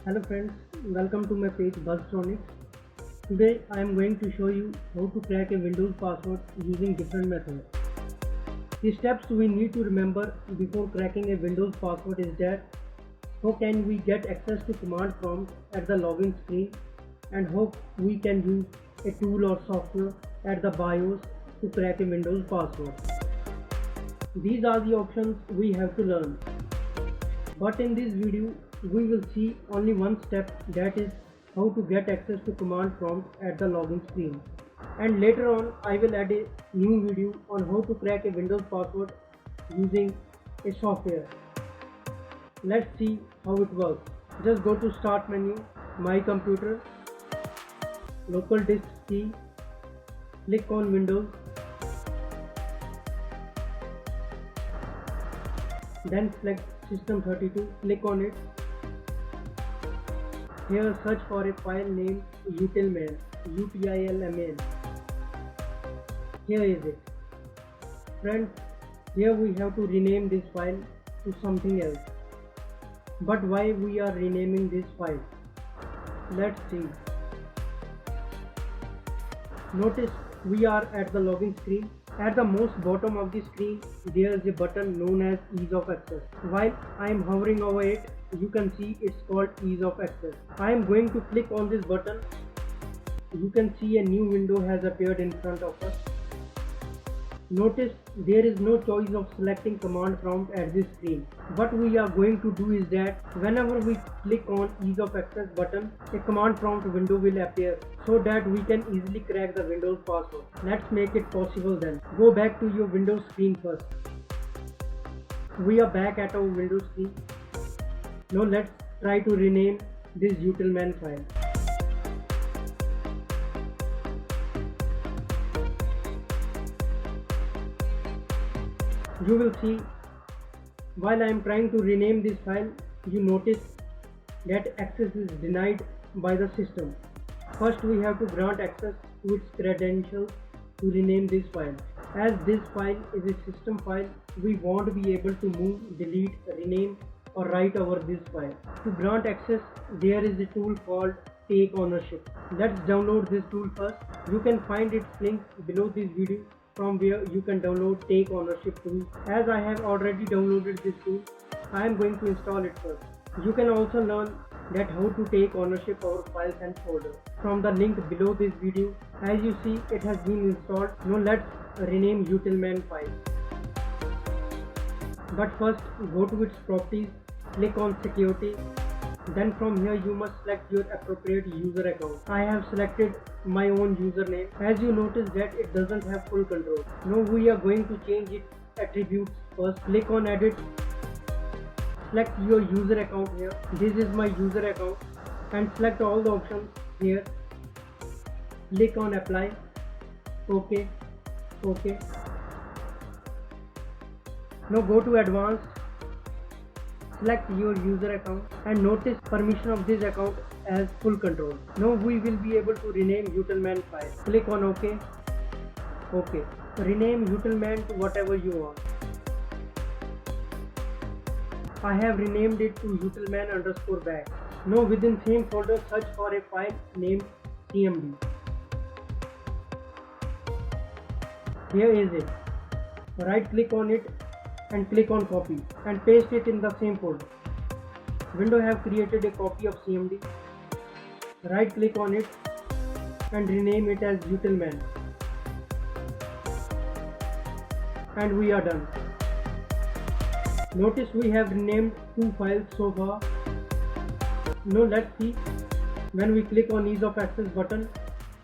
Hello friends, welcome to my page Buzztronics. Today I am going to show you how to crack a Windows password using different methods. The steps we need to remember before cracking a Windows password is that how can we get access to command prompt at the login screen and how we can use a tool or software at the BIOS to crack a Windows password. These are the options we have to learn. But in this video, we will see only one step, that is how to get access to command prompt at the login screen. And later on, I will add a new video on how to crack a Windows password using a software. Let's see how it works. Just go to Start menu, My Computer, Local Disk C, click on Windows, then select System32, click on it. Here search for a file named utilman, utilman. Here is it. Friends, here we have to rename this file to something else. But why we are renaming this file? Let's see. Notice we are at the login screen. At the most bottom of the screen, there is a button known as Ease of Access. While I am hovering over it, you can see it's called Ease of Access. I am going to click on this button. You can see a new window has appeared in front of us. Notice there is no choice of selecting command prompt at this screen. What we are going to do is that whenever we click on Ease of Access button, a command prompt window will appear so that we can easily crack the Windows password. Let's make it possible then. Go back to your Windows screen first. We are back at our Windows screen. Now let's try to rename this utilman file. You will see, while I am trying to rename this file, you notice that access is denied by the system. First we have to grant access to its credentials to rename this file. As this file is a system file, we won't be able to move, delete, rename or write over this file. To grant access, there is a tool called Take Ownership. Let's download this tool first. You can find its link below this video, from where you can download Take Ownership tool. As I have already downloaded this tool, I am going to install it first. You can also learn that how to take ownership over files and folders from the link below this video. As you see, it has been installed. Now let's rename utilman file. But first, go to its properties, click on security. Then from here you must select your appropriate user account. I have selected my own username. As you notice that it doesn't have full control. Now we are going to change its attributes first. Click on edit. Select your user account here. This is my user account and select all the options here. Click on apply. OK. OK. Now go to advanced. Select your user account and notice permission of this account as full control. Now we will be able to rename utilman file. Click on OK. OK. Rename utilman to whatever you want. I have renamed it to utilman_back. Now within same folder search for a file named cmd. Here is it. Right click on it and click on copy and paste it in the same folder. Windows have created a copy of cmd. Right click on it and rename it as utilman. And we are done. Notice we have renamed 2 files so far. Now let's see. When we click on Ease of Access button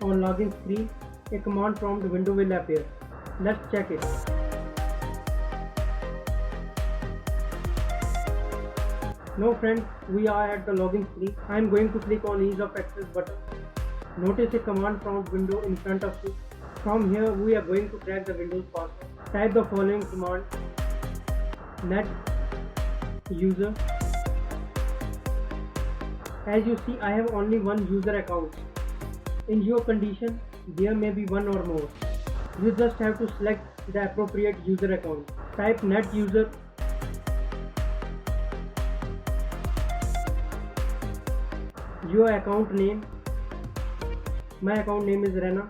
on login screen, a command prompt window will appear. Let's check it. Now friends, we are at the login screen. I am going to click on Ease of Access button. Notice a command prompt window in front of you. From here we are going to crack the Windows password. Type the following command: net user. As you see, I have only one user account. In your condition, there may be one or more. You just have to select the appropriate user account. Type net user your account name. My account name is Rena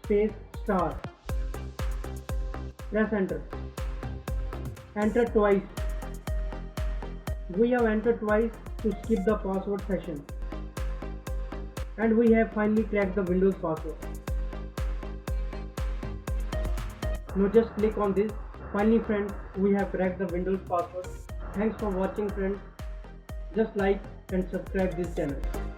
space star. Press enter. Enter twice. We have entered twice to skip the password session. And we have finally cracked the Windows password. Now just click on this. Finally friends, we have cracked the Windows password. Thanks for watching friends. Just like and subscribe this channel.